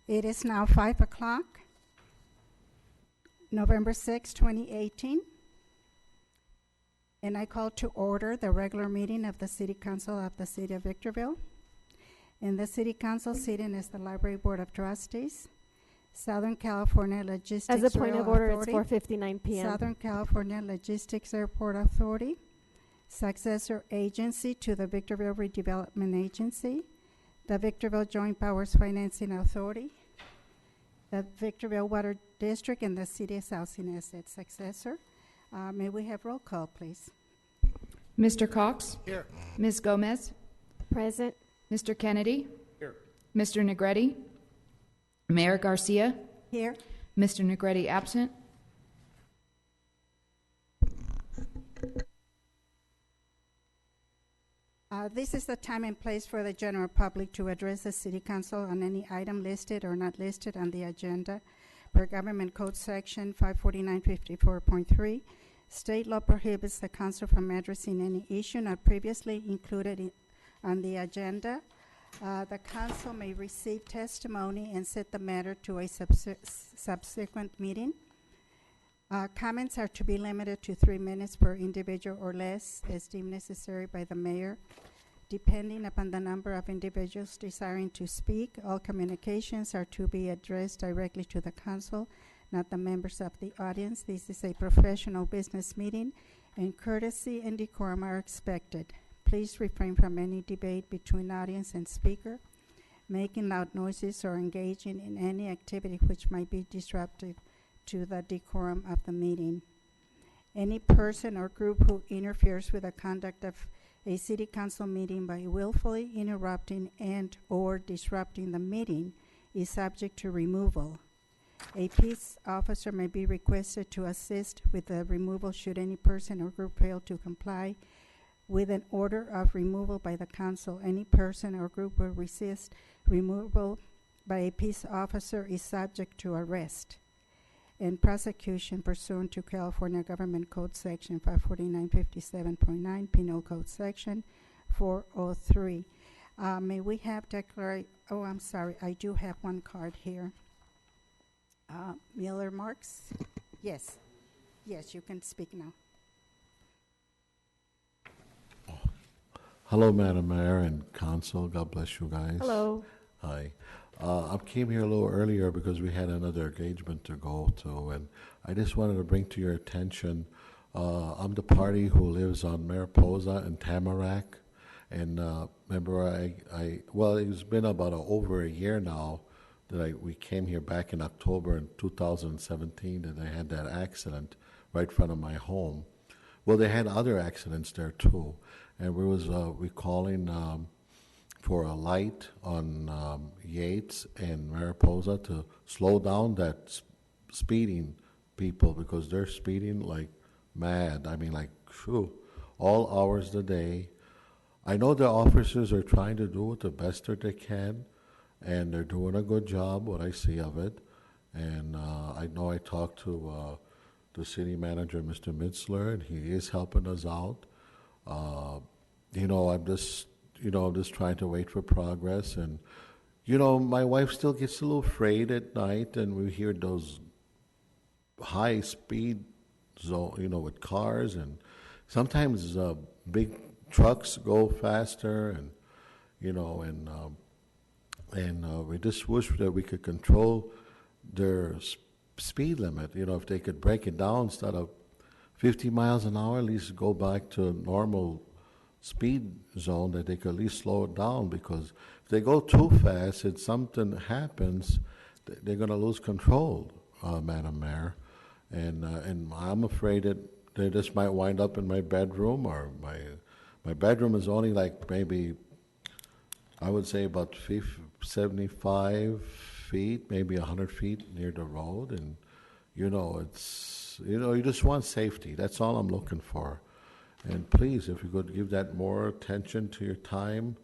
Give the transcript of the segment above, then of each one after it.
It is now 5 o'clock, November 6, 2018, and I call to order the regular meeting of the City Council of the City of Victorville. In the City Council sitting is the Library Board of Trustees, Southern California Logistics As a point Rail of order, Authority, it's 4:59 p.m. Southern California Logistics Airport Authority, successor agency to the Victorville Redevelopment Agency, the Victorville Joint Powers Financing Authority, the Victorville Water District, and the City of Housing as its successor. May we have roll call, please? Mr. Cox? Here. Ms. Gomez? Present. Mr. Kennedy? Here. Mr. Negretti? Mayor Garcia? Here. Mr. Negretti absent. This is the time and place for the general public to address the City Council on any item listed or not listed on the agenda per Government Code Section 549-54.3. State law prohibits the council from addressing any issue not previously included on the agenda. The council may receive testimony and set the matter to a subsequent meeting. Comments are to be limited to 3 minutes per individual or less as deemed necessary by the mayor. Depending upon the number of individuals desiring to speak, all communications are to be addressed directly to the council, not the members of the audience. This is a professional business meeting, and courtesy and decorum are expected. Please refrain from any debate between audience and speaker, making loud noises, or engaging in any activity which might be disruptive to the decorum of the meeting. Any person or group who interferes with the conduct of a city council meeting by willfully interrupting and or disrupting the meeting is subject to removal. A peace officer may be requested to assist with the removal should any person or group fail to comply with an order of removal by the council. Any person or group who resist removal by a peace officer is subject to arrest and prosecution pursuant to California Government Code Section 549-57.9, Penal Code Section 403. May we have oh, I'm sorry, I do have one card here. Miller Marks? Yes. Yes, you can speak now. Hello, Madam Mayor and Council. God bless you guys. Hello. Hi. I came here a little earlier because we had another engagement to go to, and I just wanted to bring to your attention, I'm the party who lives on Mariposa and Tamarack, and remember, well, it's been about over a year now that we came here back in October in 2017, and I had that accident right in front of my home. Well, they had other accidents there too, and we was recalling for a light on Yates and Mariposa to slow down that speeding people, because they're speeding like mad. I mean, like, phew, all hours of the day. I know the officers are trying to do it the best that they can, and they're doing a good job, what I see of it. And I know I talked to the city manager, Mr. Mitzler, and he is helping us out. You know, I'm just trying to wait for progress. And, you know, my wife still gets a little afraid at night, and we hear those high speed zone, you know, with cars, and sometimes big trucks go faster, and, you know, and we just wish that we could control their speed limit. You know, if they could break it down, instead of 50 miles an hour, at least go back to normal speed zone, that they could at least slow it down, because if they go too fast and something happens, they're going to lose control, Madam Mayor. And I'm afraid that they just might wind up in my bedroom, or my bedroom is only like maybe, I would say about 75 feet, maybe 100 feet near the road. And, you know, it's, you know, you just want safety. That's all I'm looking for. And please, if you could give that more attention to your time,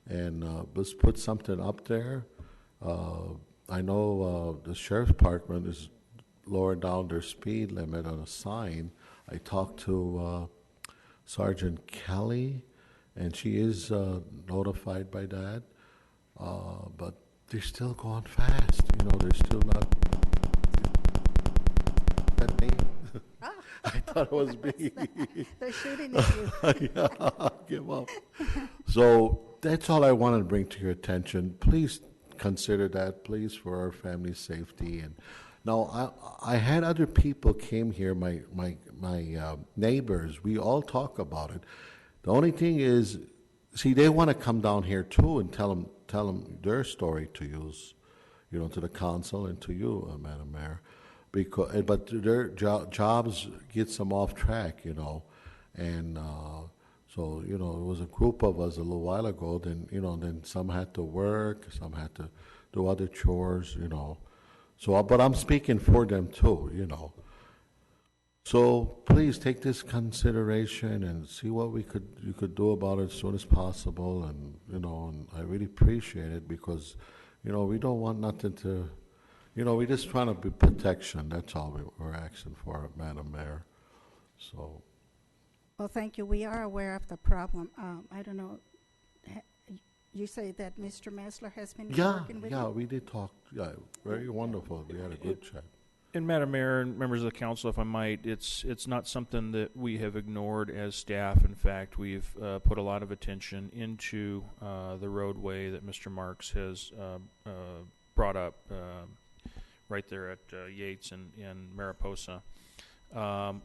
and let's put something up there. I know the sheriff's department is lowering down their speed limit on a sign. I talked to Sergeant Kelly, and she is notified by that. but they're still going fast. You know, they're still not. That me? I thought it was me. They're shooting at you. Yeah, give up. So that's all I wanted to bring to your attention. Please consider that, please, for our family's safety. And now I had other people came here, my neighbors. We all talk about it. The only thing is, see, they want to come down here too and tell them their story to use, you know, to the council and to you, Madam Mayor, but their jobs gets them off track, you know, and so, you know, it was a group of us a little while ago. Then, you know, then some had to work, some had to do other chores, you know. So, but I'm speaking for them too, you know. So please take this consideration and see what you could do about it as soon as possible. And, you know, and I really appreciate it because, you know, we don't want nothing to, you know, we just trying to be protection. That's all we're asking for, Madam Mayor. So. Well, thank you. We are aware of the problem. I don't know, you say that Mr. Messler has been working with you? Yeah, we did talk. Yeah, very wonderful. We had a good chat. And Madam Mayor and members of the council, if I might, it's not something that we have ignored as staff. In fact, we've put a lot of attention into the roadway that Mr. Marks has brought up right there at Yates and Mariposa.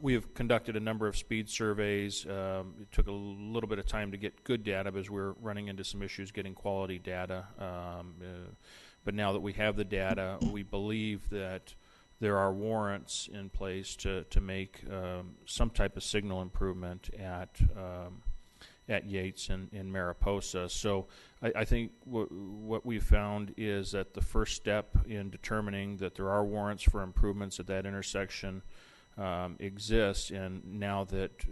We have conducted a number of speed surveys. It took a little bit of time to get good data because we're running into some issues getting quality data. But now that we have the data, we believe that there are warrants in place to make some type of signal improvement at Yates and Mariposa. So I think what we've found is that the first step in determining that there are warrants for improvements at that intersection exists, and now that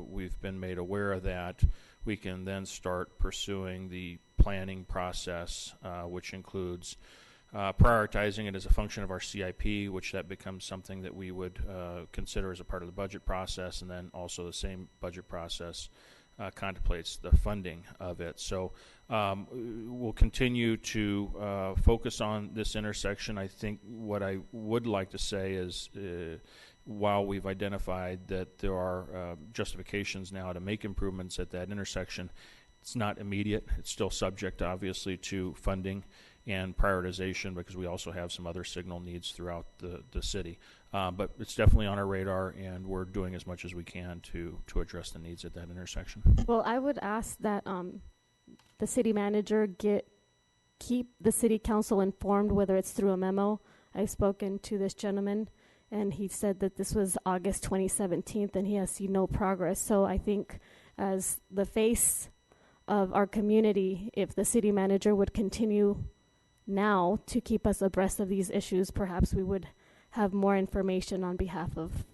we've been made aware of that, we can then start pursuing the planning process, which includes prioritizing it as a function of our CIP, which that becomes something that we would consider as a part of the budget process, and then also the same budget process contemplates the funding of it. So we'll continue to focus on this intersection. I think what I would like to say is while we've identified that there are justifications now to make improvements at that intersection, it's not immediate. It's still subject, obviously, to funding and prioritization because we also have some other signal needs throughout the city. But it's definitely on our radar, and we're doing as much as we can to address the needs at that intersection. Well, I would ask that the city manager keep the city council informed, whether it's through a memo. I've spoken to this gentleman, and he said that this was August 2017, and he has seen no progress. So I think as the face of our community, if the city manager would continue now to keep us abreast of these issues, perhaps we would have more information on behalf of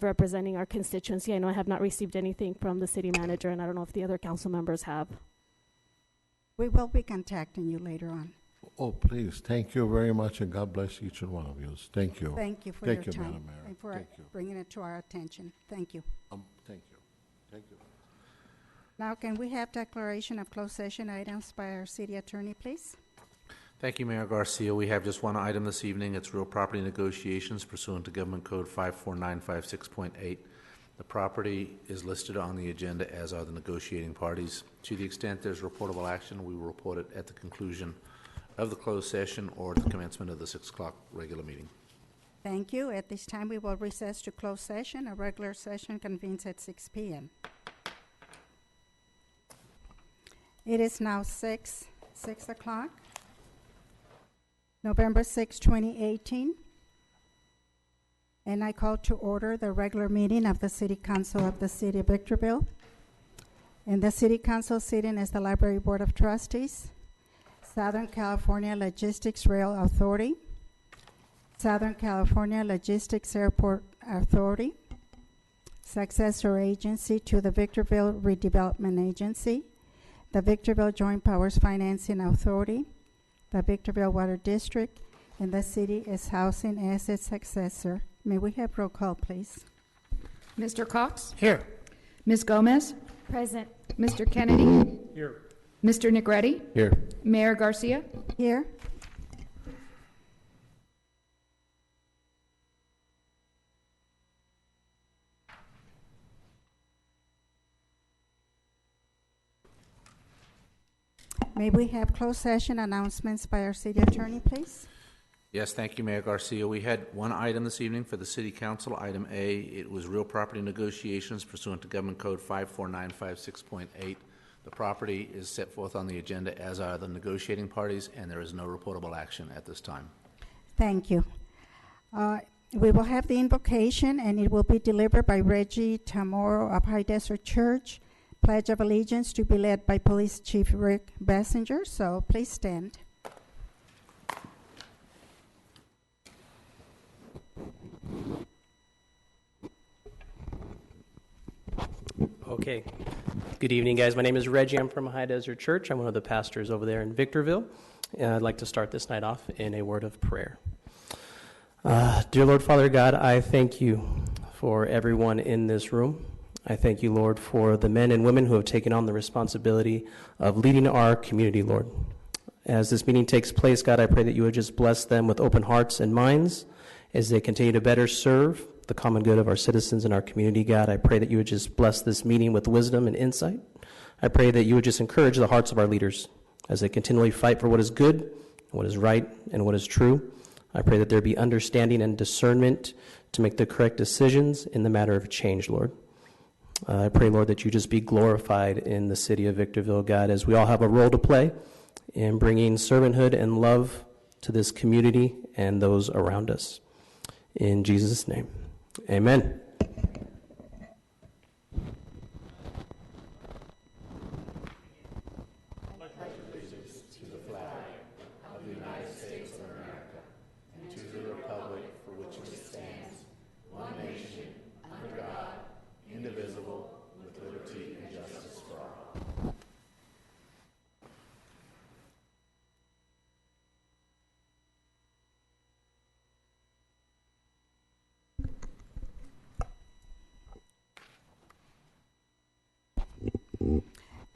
representing our constituency. I know I have not received anything from the city manager, and I don't know if the other council members have. We will be contacting you later on. Oh, please. Thank you very much, and God bless each and one of you. Thank you. Thank you for Thank your you, time Madam Mayor. and for Thank you. bringing it to our attention. Thank you. Thank you. Thank you. Now, can we have declaration of closed session items by our city attorney, please? Thank you, Mayor Garcia. We have just one item this evening. It's real property negotiations pursuant to Government Code 54956.8. The property is listed on the agenda, as are the negotiating parties. To the extent there's reportable action, we will report it at the conclusion of the closed session or at the commencement of the 6 o'clock regular meeting. Thank you. At this time, we will recess to closed session. A regular session convenes at 6 p.m. It is now 6 o'clock. November 6, 2018. And I call to order the regular meeting of the City Council of the City of Victorville. And the City Council sitting as the Library Board of Trustees, Southern California Logistics Rail Authority, Southern California Logistics Airport Authority, successor agency to the Victorville Redevelopment Agency, the Victorville Joint Powers Financing Authority, the Victorville Water District, and the city as housing asset successor. May we have roll call, please? Mr. Cox? Here. Ms. Gomez? Present. Mr. Kennedy? Here. Mr. Negretti? Here. Mayor Garcia? Here. May we have closed session announcements by our city attorney, please? Yes, thank you, Mayor Garcia. We had one item this evening for the City Council, item A. It was real property negotiations pursuant to Government Code 54956.8. The property is set forth on the agenda, as are the negotiating parties, and there is no reportable action at this time. Thank you. We will have the invocation, and it will be delivered by Reggie Tamoro of High Desert Church. Pledge of Allegiance to be led by Police Chief Rick Basinger. So please stand. Okay. Good evening, guys. My name is Reggie. I'm from High Desert Church. I'm one of the pastors over there in Victorville. And I'd like to start this night off in a word of prayer. Dear Lord, Father God, I thank you for everyone in this room. I thank you, Lord, for the men and women who have taken on the responsibility of leading our community, Lord. As this meeting takes place, God, I pray that you would just bless them with open hearts and minds as they continue to better serve the common good of our citizens and our community. God, I pray that you would just bless this meeting with wisdom and insight. I pray that you would just encourage the hearts of our leaders as they continually fight for what is good, what is right, and what is true. I pray that there be understanding and discernment to make the correct decisions in the matter of change, Lord. I pray, Lord, that you just be glorified in the city of Victorville, God, as we all have a role to play in bringing servanthood and love to this community and those around us. In Jesus' name, amen.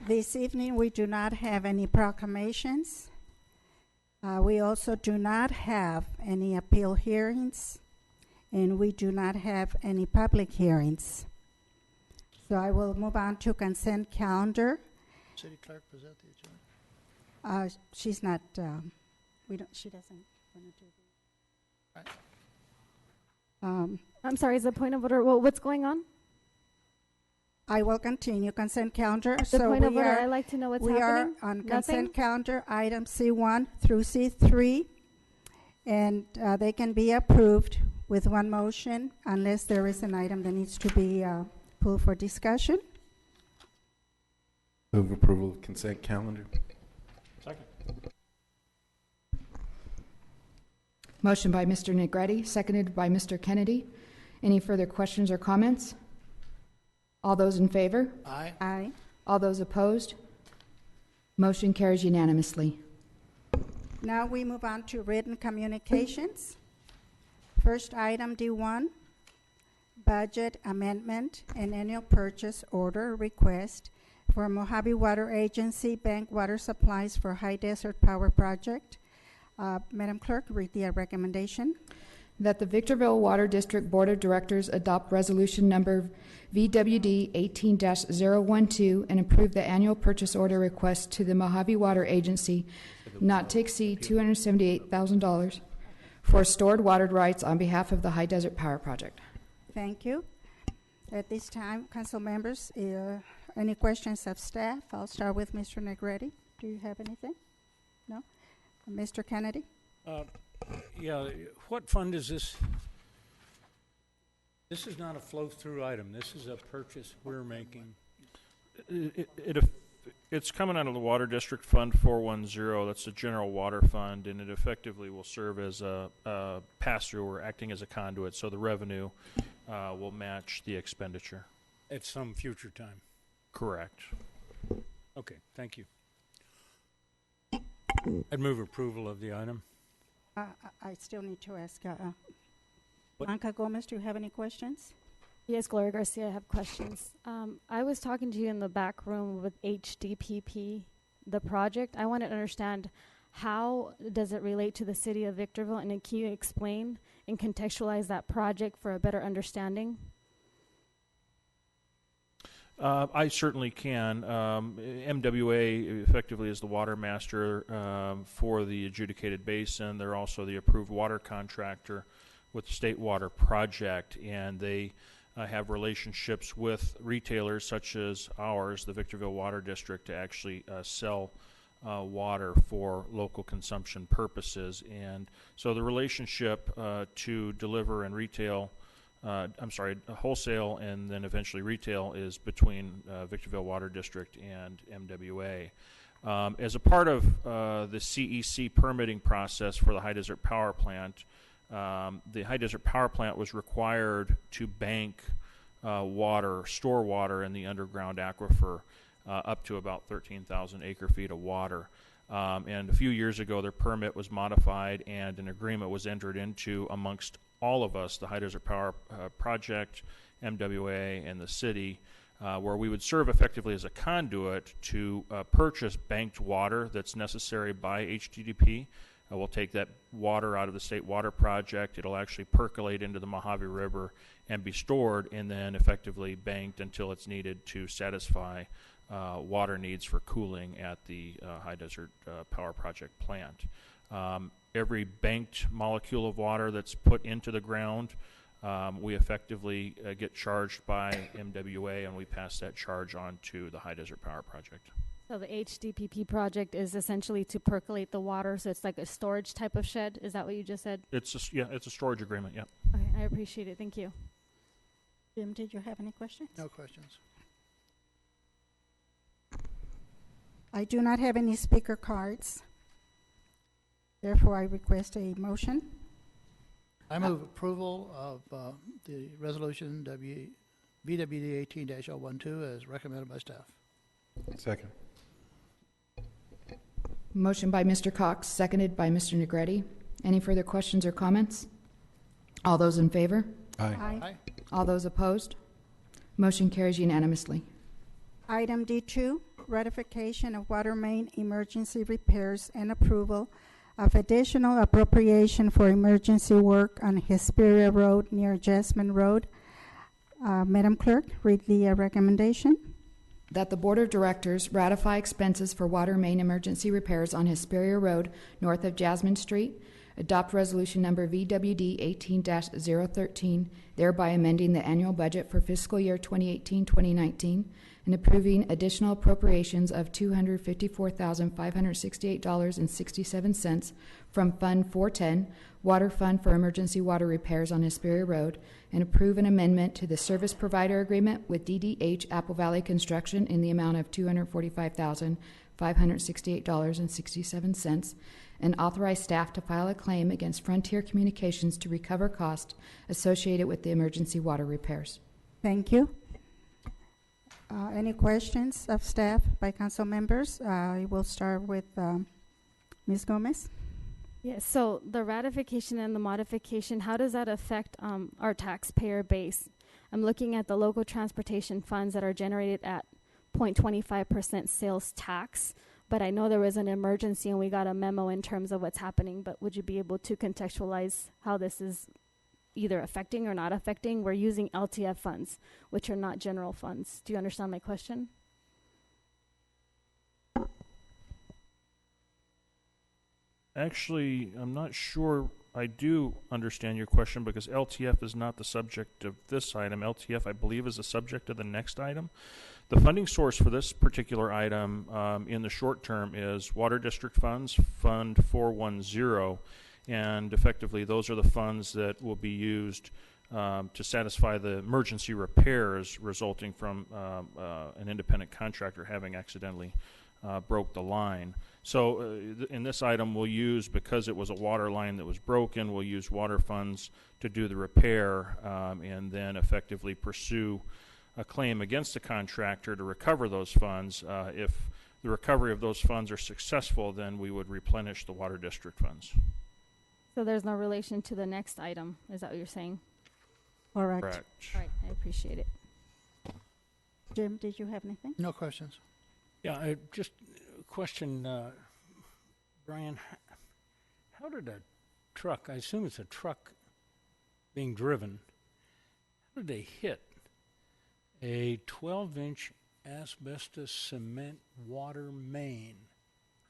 This evening, we do not have any proclamations. We also do not have any appeal hearings, and we do not have any public hearings. So I will move on to consent calendar. City clerk present the agenda. She's not, she doesn't want to do that. I'm sorry, is the point of order, what's going on? I will continue consent calendar. The point of order, I'd like to know what's we happening. are on Nothing? consent calendar, items C1 through C3, and they can be approved with one motion unless there is an item that needs to be pulled for discussion. Move approval of consent calendar. Second. Motion by Mr. Negretti, seconded by Mr. Kennedy. Any further questions or comments? All those in favor? Aye. Aye. All those opposed? Motion carries unanimously. Now we move on to written communications. First item D1, budget amendment and annual purchase order request for Mojave Water Agency Bank water supplies for High Desert Power Project. Madam Clerk, read the recommendation. That the Victorville Water District Board of Directors adopt resolution number VWD 18-012 and approve the annual purchase order request to the Mojave Water Agency not to exceed $278,000 for stored water rights on behalf of the High Desert Power Project. Thank you. At this time, council members, any questions of staff? I'll start with Mr. Negretti. Do you have anything? No? Mr. Kennedy? Yeah, what fund is this? This is not a flow-through item. This is a purchase we're making. It's coming out of the Water District Fund 410. That's the general water fund, and it effectively will serve as a pass-through or acting as a conduit, so the revenue will match the expenditure. At some future time. Correct. Okay, thank you. I'd move approval of the item. I still need to ask. What? Blanca Gomez, do you have any questions? Yes, Gloria Garcia, I have questions. I was talking to you in the back room with HDPP. the project. I wanted to understand how does it relate to the city of Victorville, and then can you explain and contextualize that project for a better understanding? I certainly can. MWA effectively is the water master for the adjudicated basin. They're also the approved water contractor with the State Water Project, and they have relationships with retailers such as ours, the Victorville Water District, to actually sell water for local consumption purposes. And so the relationship to deliver and retail wholesale and then eventually retail is between Victorville Water District and MWA. As a part of the CEC permitting process for the High Desert Power Plant, the High Desert Power Plant was required to bank store water in the underground aquifer up to about 13,000 acre-feet of water. And a few years ago, their permit was modified and an agreement was entered into amongst all of us, the High Desert Power Project, MWA, and the city, where we would serve effectively as a conduit to purchase banked water that's necessary by HDDP. We'll take that water out of the State Water Project. It'll actually percolate into the Mojave River and be stored and then effectively banked until it's needed to satisfy water needs for cooling at the High Desert Power Project plant. Every banked molecule of water that's put into the ground, we effectively get charged by MWA, and we pass that charge on to the High Desert Power Project. So the HDPP project is essentially to percolate the water, so it's like a storage type of shed. Is that what you just said? It's a storage agreement, yeah. Okay, I appreciate it. Thank you. Jim, did you have any questions? No questions. I do not have any speaker cards. Therefore, I request a motion. I move approval of the resolution VWD 18-012 as recommended by staff. Second. Motion by Mr. Cox, seconded by Mr. Negretti. Any further questions or comments? All those in favor? Aye. Aye. All those opposed? Motion carries unanimously. Item D2, ratification of water main emergency repairs and approval of additional appropriation for emergency work on Hesperia Road near Jasmine Road. Madam Clerk, read the recommendation. That the Board of Directors ratify expenses for water main emergency repairs on Hesperia Road north of Jasmine Street, adopt resolution number VWD 18-013, thereby amending the annual budget for fiscal year 2018-2019, and approving additional appropriations of $254,568.67 from Fund 410, Water Fund for Emergency Water Repairs on Hesperia Road, and approve an amendment to the service provider agreement with DDH Apple Valley Construction in the amount of $245,568.67, and authorize staff to file a claim against Frontier Communications to recover costs associated with the emergency water repairs. Thank you. Any questions of staff by council members? I will start with Ms. Gomez. Yes, so the ratification and the modification, how does that affect our taxpayer base? I'm looking at the local transportation funds that are generated at 0.25% sales tax, but I know there was an emergency and we got a memo in terms of what's happening, but would you be able to contextualize how this is either affecting or not affecting? We're using LTF funds, which are not general funds. Do you understand my question? Actually, I'm not sure I do understand your question because LTF is not the subject of this item. LTF, I believe, is the subject of the next item. The funding source for this particular item in the short term is Water District Funds, Fund 410, and effectively those are the funds that will be used to satisfy the emergency repairs resulting from an independent contractor having accidentally broke the line. So in this item we'll use, because it was a water line that was broken, we'll use water funds to do the repair and then effectively pursue a claim against the contractor to recover those funds. If the recovery of those funds are successful, then we would replenish the Water District funds. So there's no relation to the next item, is that what you're saying? Correct. Correct. All right, I appreciate it. Jim, did you have anything? No questions. Yeah, just a question, Brian, how did a truck, I assume it's a truck being driven, how did they hit a 12-inch asbestos cement water main?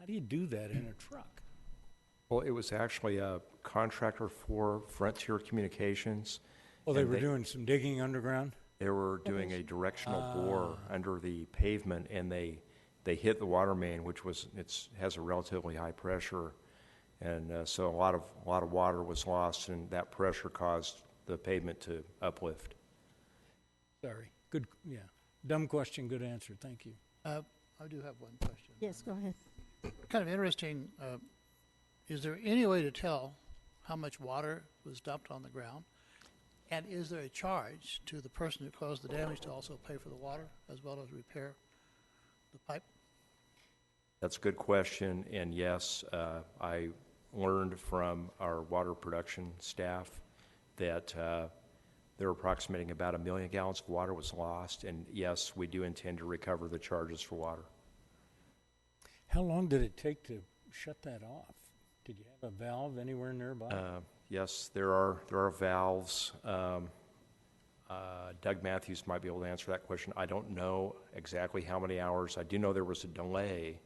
How do you do that in a truck? Well, it was actually a contractor for Frontier Communications. Well, they and were doing some digging underground? They were doing a directional bore under the pavement, and they hit the water main, which has a relatively high pressure, and so a lot of water was lost, and that pressure caused the pavement to uplift. Sorry. Good, yeah. Dumb question, good answer. Thank you. I do have one question. Yes, go ahead. Kind of interesting, is there any way to tell how much water was dumped on the ground? And is there a charge to the person who caused the damage to also pay for the water as well as repair the pipe? That's a good question, and yes, I learned from our water production staff that they're approximating about 1 million gallons of water was lost, and yes, we do intend to recover the charges for water. How long did it take to shut that off? Did you have a valve anywhere nearby? Yes, there are valves. Doug Matthews might be able to answer that question. I don't know exactly how many hours. I do know there was a delay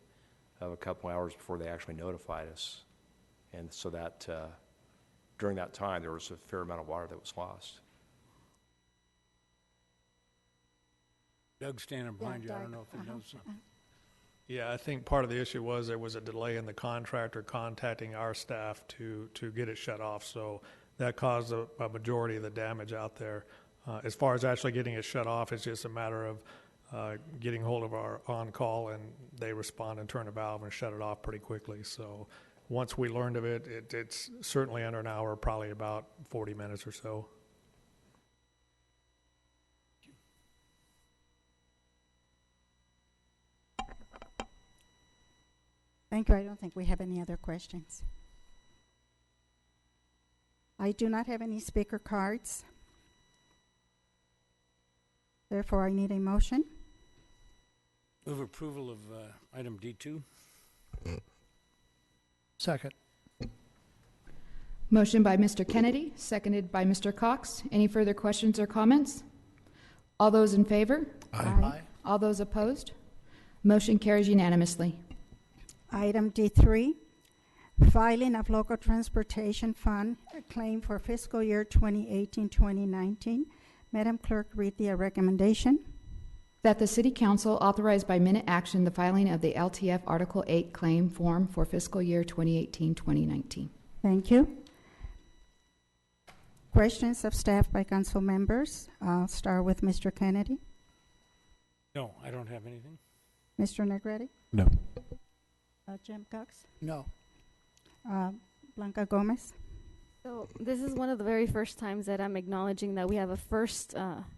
of a couple hours before they actually notified us, and so that during that time there was a fair amount of water that was lost. Doug's standing behind you. I Doug. don't know if he knows something. Yeah, I think part of the issue was there was a delay in the contractor contacting our staff to get it shut off, so that caused a majority of the damage out there. As far as actually getting it shut off, it's just a matter of getting hold of our on-call, and they respond and turn the valve and shut it off pretty quickly. So once we learned of it, it's certainly under an hour, probably about 40 minutes or so. Thank you. I don't think we have any other questions. I do not have any speaker cards. Therefore, I need a motion. Move approval of item D2. Second. Motion by Mr. Kennedy, seconded by Mr. Cox. Any further questions or comments? All those in favor? Aye. All those opposed? Motion carries unanimously. Item D3, filing of local transportation fund, a claim for fiscal year 2018-2019. Madam Clerk, read the recommendation. That the City Council authorize by minute action the filing of the LTF Article 8 claim form for fiscal year 2018-2019. Thank you. Questions of staff by council members. I'll start with Mr. Kennedy. No, I don't have anything. Mr. Negretti? No. Jim Cox? No. Blanca Gomez? So this is one of the very first times that I'm acknowledging that we have a first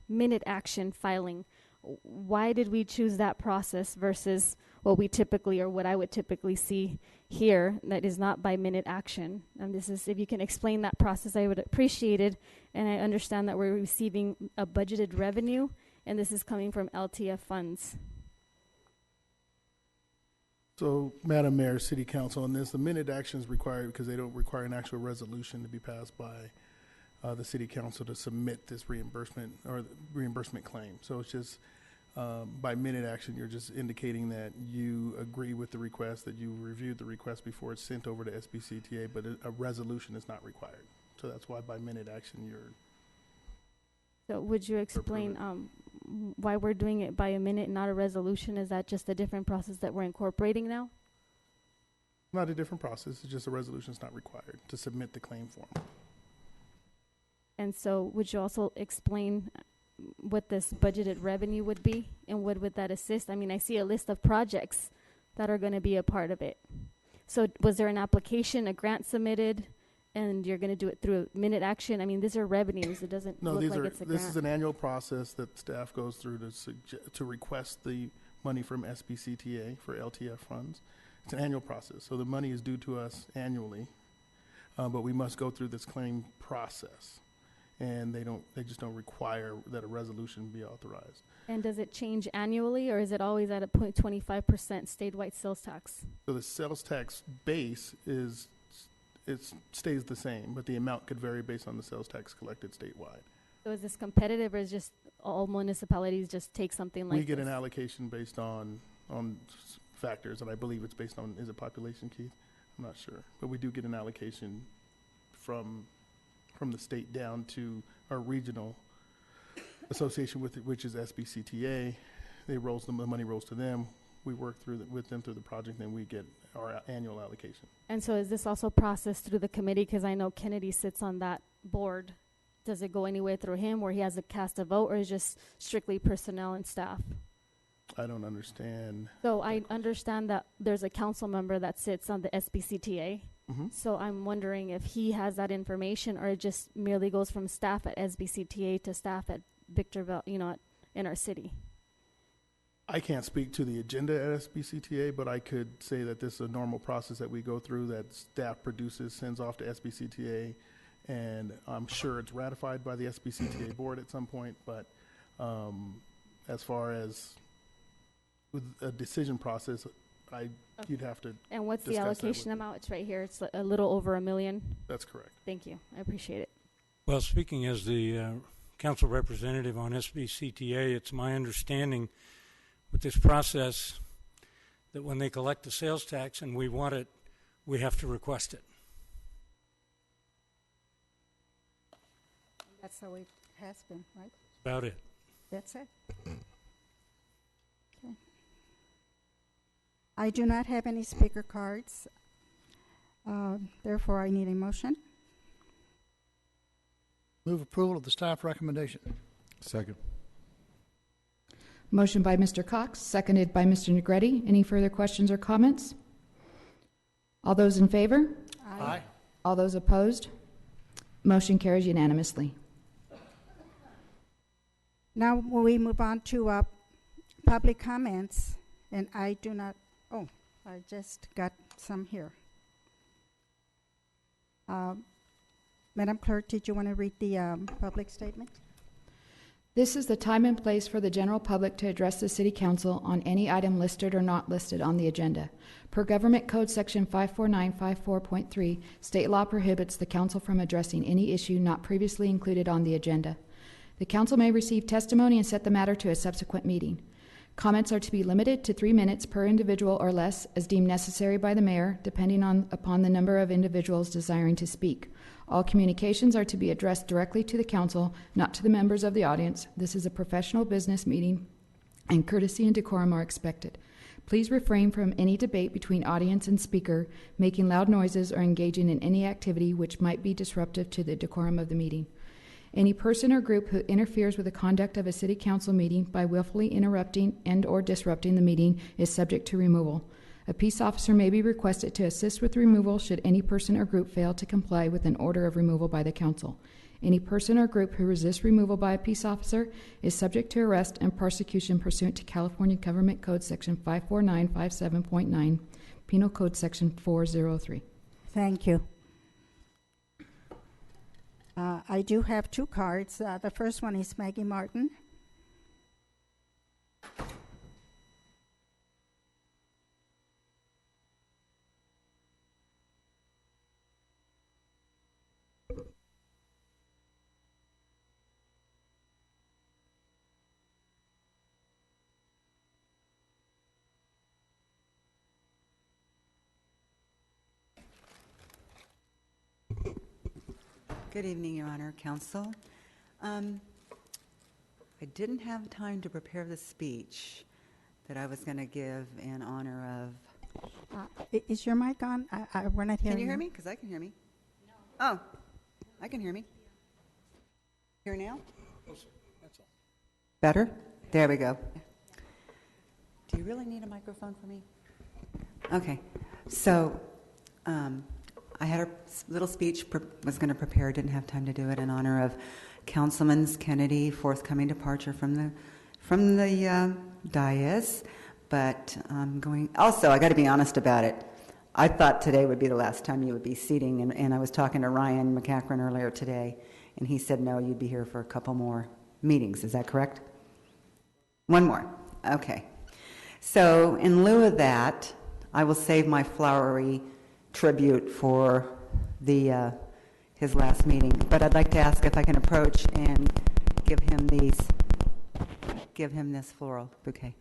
minute action filing. Why did we choose that process versus what we typically, or what I would typically see here, that is not by minute action? And this is, if you can explain that process, I would appreciate it. And I understand that we're receiving a budgeted revenue, and this is coming from LTF funds. So, Madam Mayor, City Council, on this, the minute action is required because they don't require an actual resolution to be passed by the City Council to submit this reimbursement or reimbursement claim. So it's just by minute action, you're just indicating that you agree with the request, that you reviewed the request before it's sent over to SBCTA, but a resolution is not required. So that's why by minute action, you're... So would you explain why we're doing it by a minute, not a resolution? Is that just a different process that we're incorporating now? Not a different process. It's just a resolution is not required to submit the claim form. And so would you also explain what this budgeted revenue would be, and what would that assist? I mean, I see a list of projects that are going to be a part of it. So was there an application, a grant submitted, and you're going to do it through a minute action? I mean, these are revenues. It doesn't look like it's a grant. This is an annual process that staff goes through to request the money from SBCTA for LTF funds. It's an annual process, so the money is due to us annually, but we must go through this claim process. and they just don't require that a resolution be authorized. And does it change annually, or is it always at a 0.25% statewide sales tax? So the sales tax base stays the same, but the amount could vary based on the sales tax collected statewide. So is this competitive, or is just all municipalities just take something like We get this? an allocation based on factors, and I believe it's based on, is it population, Keith? I'm not sure, but we do get an allocation from the state down to our regional association with it, which is SBCTA. The money rolls to them. We work with them through the project, then we get our annual allocation. And so is this also processed through the committee? Because I know Kennedy sits on that board. Does it go anywhere through him where he has to cast a vote, or is it just strictly personnel and staff? I don't understand. So I understand that there's a council member that sits on the SBCTA. Mm-hmm. So I'm wondering if he has that information, or it just merely goes from staff at SBCTA to staff at Victorville, in our city. I can't speak to the agenda at SBCTA, but I could say that this is a normal process that we go through, that staff produces, sends off to SBCTA, and I'm sure it's ratified by the SBCTA board at some point, but as far as with a decision process, you'd have to. And what's the discuss that allocation with- amount? It's right here. It's a little over $1 million. That's correct. Thank you. I appreciate it. Well, speaking as the council representative on SBCTA, it's my understanding with this process that when they collect the sales tax and we want it, we have to request it. That's how it has been, right? About it. That's it. Okay. I do not have any speaker cards. Therefore, I need a motion. Move approval of the staff recommendation. Second. Motion by Mr. Cox, seconded by Mr. Negretti. Any further questions or comments? All those in favor? Aye. All those opposed? Motion carries unanimously. Now we move on to public comments, and I do not, I just got some here. Madam Clerk, did you want to read the public statement? This is the time and place for the general public to address the City Council on any item listed or not listed on the agenda. Per Government Code Section 54954.3, state law prohibits the Council from addressing any issue not previously included on the agenda. The Council may receive testimony and set the matter to a subsequent meeting. Comments are to be limited to 3 minutes per individual or less, as deemed necessary by the Mayor, depending upon the number of individuals desiring to speak. All communications are to be addressed directly to the Council, not to the members of the audience. This is a professional business meeting, and courtesy and decorum are expected. Please refrain from any debate between audience and speaker, making loud noises, or engaging in any activity which might be disruptive to the decorum of the meeting. Any person or group who interferes with the conduct of a City Council meeting by willfully interrupting and/or disrupting the meeting is subject to removal. A peace officer may be requested to assist with removal should any person or group fail to comply with an order of removal by the Council. Any person or group who resists removal by a peace officer is subject to arrest and prosecution pursuant to California Government Code Section 54957.9, Penal Code Section 403. Thank you. I do have 2 cards. The first one is Maggie Martin. Good evening, Your Honor, Council. I didn't have time to prepare the speech that I was going to give in honor of... Is your mic on? We're not hearing Can you hear me? Because I can hear me. No. Oh, I can hear me. Hear now? Better? There we go. Do you really need a microphone for me? Okay. So, I had a little speech, was going to prepare, didn't have time to do it, in honor of Councilman Kennedy forthcoming departure from the dais. But also, I got to be honest about it. I thought today would be the last time you would be seating, and I was talking to Ryan McCachran earlier today, And he said, no, you'd be here for a couple more meetings. Is that correct? One more. Okay. So in lieu of that, I will save my flowery tribute for the his last meeting. But I'd like to ask if I can approach and give him this floral bouquet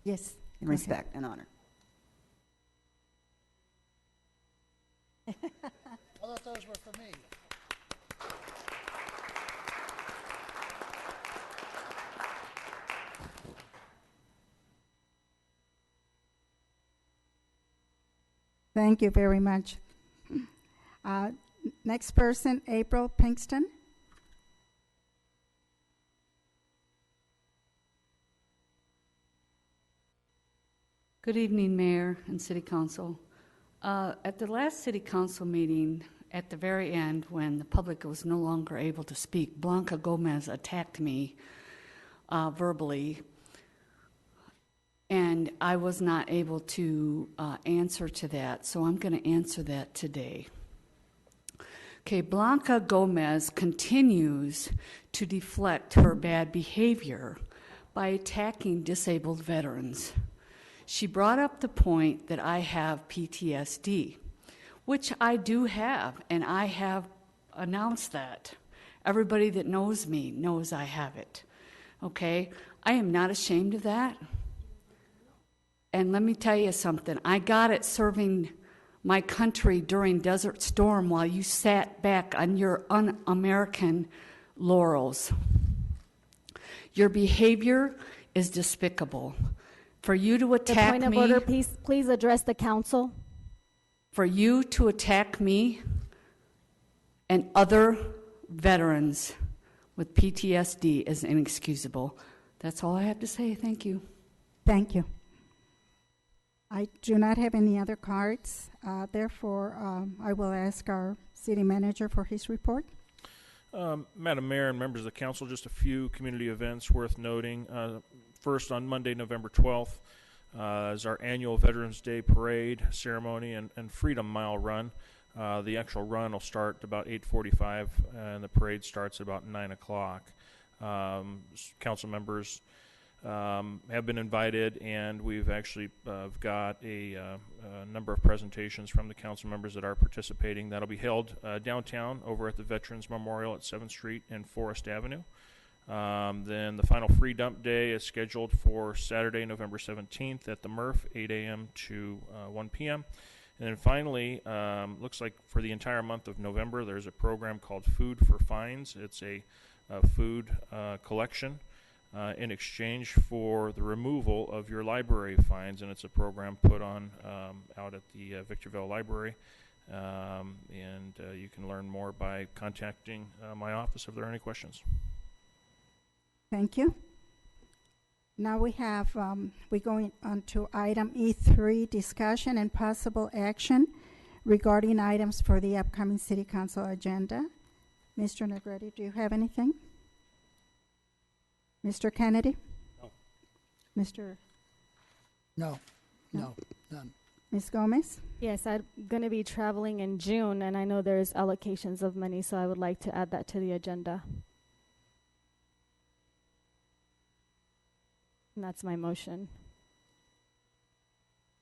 Yes. in respect and honor. I thought those were for me. Thank you very much. Next person, April Pinkston. Good evening, Mayor and City Council. At the last City Council meeting, at the very end, when the public was no longer able to speak, Blanca Gomez attacked me verbally, and I was not able to answer to that, so I'm going to answer that today. Okay, Blanca Gomez continues to deflect her bad behavior by attacking disabled veterans. She brought up the point that I have PTSD, which I do have, and I have announced that. Everybody that knows me knows I have it, okay? I am not ashamed of that. And let me tell you something. I got it serving my country during Desert Storm while you sat back on your un-American laurels. Your behavior is despicable. For you to attack me... The point of order, please address the council. For you to attack me and other veterans with PTSD is inexcusable. That's all I have to say. Thank you. Thank you. I do not have any other cards. Therefore, I will ask our city manager for his report. Madam Mayor and members of the council, just a few community events worth noting. First, on Monday, November 12th, is our annual Veterans Day Parade ceremony and Freedom Mile Run. The actual run will start about 8:45, and the parade starts at about 9 o'clock. Council members have been invited, and we've actually got a number of presentations from the council members that are participating. That'll be held downtown over at the Veterans Memorial at 7th Street and Forest Avenue. Then the final free dump day is scheduled for Saturday, November 17th at the Murph, 8 a.m. to 1 p.m. And then finally, looks like for the entire month of November, there's a program called Food for Fines. It's a food collection in exchange for the removal of your library fines, and it's a program put on out at the Victorville Library. And you can learn more by contacting my office if there are any questions. Thank you. Now we have, we're going on to item E3, discussion and possible action regarding items for the upcoming City Council agenda. Mr. Negretti, do you have anything? Mr. Kennedy? No. Mr. No, none. Ms. Gomez? Yes, I'm going to be traveling in June, and I know there's allocations of money, so I would like to add that to the agenda. And that's my motion.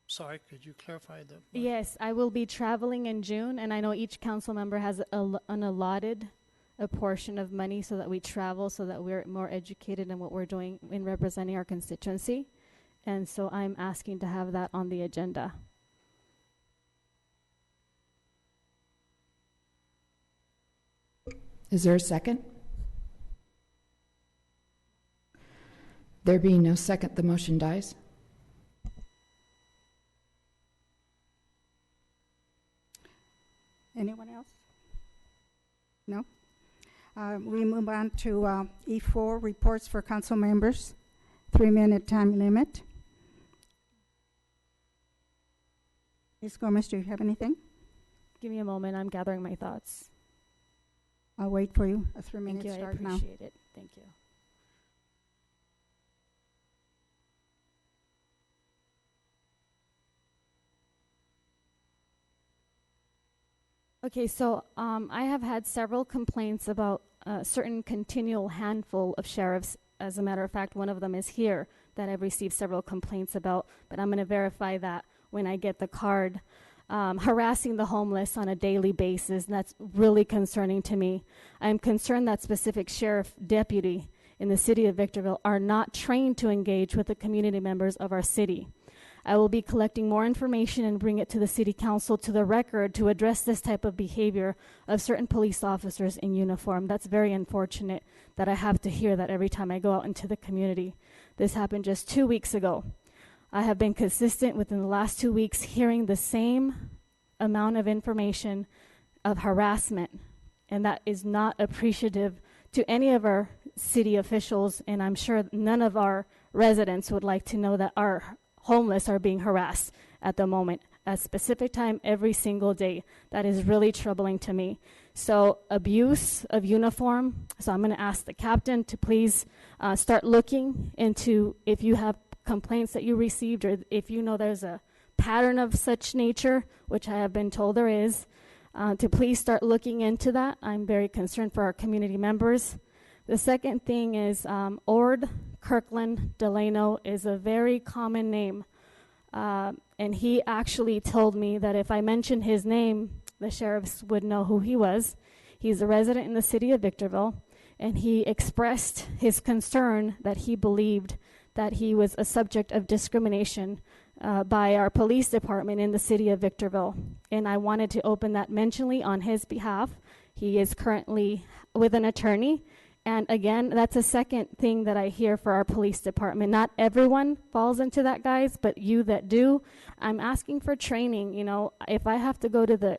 Sorry, could you clarify the... Yes, I will be traveling in June, and I know each council member has an allotted a portion of money so that we travel, so that we're more educated in what we're doing in representing our constituency. And so I'm asking to have that on the agenda. Is there a second? There being no second, the motion dies. Anyone else? No? We move on to E4, reports for council members, 3-minute time limit. Ms. Gomez, do you have anything? Give me a moment, I'm gathering my thoughts. I'll wait for you. A 3-minute Thank you, start now. I appreciate it. Thank you. Okay, so I have had several complaints about a certain continual handful of sheriffs. As a matter of fact, one of them is here that I've received several complaints about, but I'm going to verify that when I get the card. Harassing the homeless on a daily basis, and that's really concerning to me. I'm concerned that specific sheriff deputy in the city of Victorville are not trained to engage with the community members of our city. I will be collecting more information and bring it to the city council to the record to address this type of behavior of certain police officers in uniform. That's very unfortunate that I have to hear that every time I go out into the community. This happened just 2 weeks ago. I have been consistent within the last 2 weeks hearing the same amount of information of harassment, and that is not appreciative to any of our city officials, and I'm sure none of our residents would like to know that our homeless are being harassed at the moment, at a specific time every single day. That is really troubling to me. So abuse of uniform, so I'm going to ask the captain to please start looking into if you have complaints that you received, or if you know there's a pattern of such nature, which I have been told there is, to please start looking into that. I'm very concerned for our community members. The second thing is Ord Kirkland Delano is a very common name, and he actually told me that if I mentioned his name, the sheriffs would know who he was. He's a resident in the city of Victorville, and he expressed his concern that he believed that he was a subject of discrimination by our police department in the city of Victorville. And I wanted to open that mentionly on his behalf. He is currently with an attorney. And again, that's a second thing that I hear for our police department. Not everyone falls into that, guys, but you that do, I'm asking for training. You know, if I have to go to the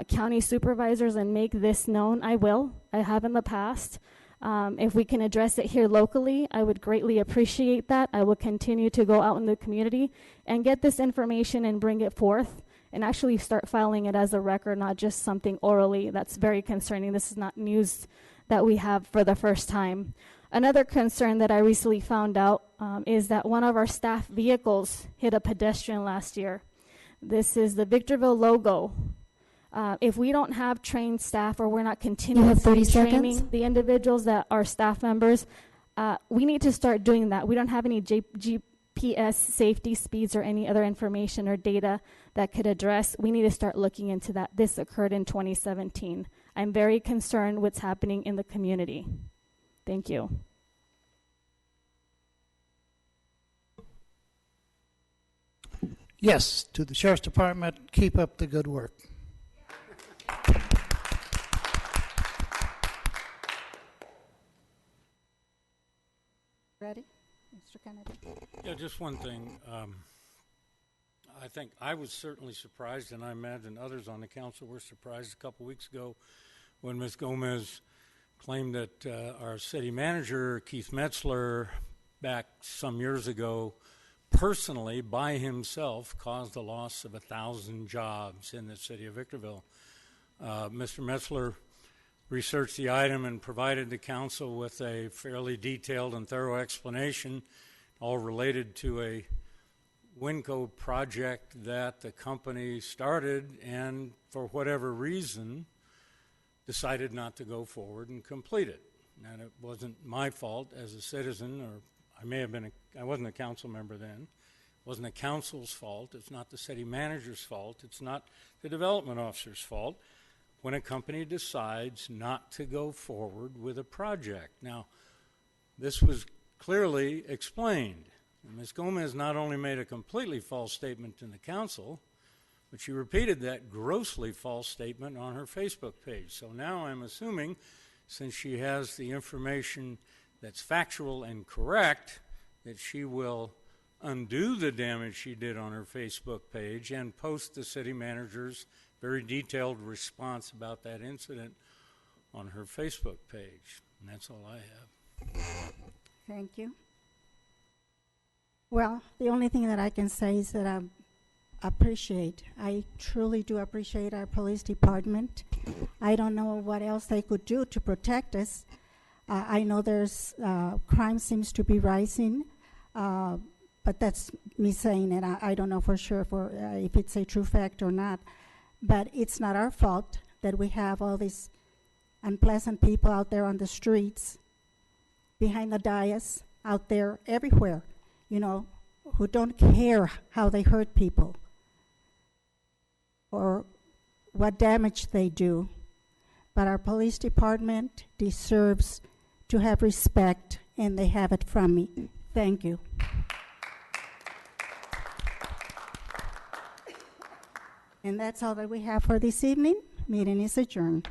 county supervisors and make this known, I will. I have in the past. If we can address it here locally, I would greatly appreciate that. I will continue to go out in the community and get this information and bring it forth and actually start filing it as a record, not just something orally. That's very concerning. This is not news that we have for the first time. Another concern that I recently found out is that one of our staff vehicles hit a pedestrian last year. This is the Victorville logo. If we don't have trained staff, or we're not continuously training the individuals that are staff members, we need to start doing that. We don't have any GPS safety speeds or any other information or data that could address. We need to start looking into that. This occurred in 2017. I'm very concerned what's happening in the community. Thank you. Yes, to the Sheriff's Department, keep up the good work. Ready? Mr. Kennedy? Yeah, just one thing. I think I was certainly surprised, and I imagine others on the council were surprised a couple weeks ago when Ms. Gomez claimed that our city manager, Keith Metzler, back some years ago, personally, by himself, caused the loss of 1,000 jobs in the city of Victorville. Mr. Metzler researched the item and provided the council with a fairly detailed and thorough explanation, all related to a Winco project that the company started and, for whatever reason, decided not to go forward and complete it. And it wasn't my fault as a citizen, or I may have been, I wasn't a council member then. It wasn't the council's fault. It's not the city manager's fault. It's not the development officer's fault when a company decides not to go forward with a project. Now, this was clearly explained. And Ms. Gomez not only made a completely false statement in the council, but she repeated that grossly false statement on her Facebook page. So now I'm assuming, since she has the information that's factual and correct, that she will undo the damage she did on her Facebook page and post the city manager's very detailed response about that incident on her Facebook page. And that's all I have. Thank you. Well, the only thing that I can say is that I truly do appreciate our police department. I don't know what else they could do to protect us. I know there's crime seems to be rising, but that's me saying it. I don't know for sure if it's a true fact or not. But it's not our fault that we have all these unpleasant people out there on the streets, behind the dais, out there, everywhere, you know, who don't care how they hurt people or what damage they do. But our police department deserves to have respect, and they have it from me. Thank you. And that's all that we have for this evening. Meeting is adjourned.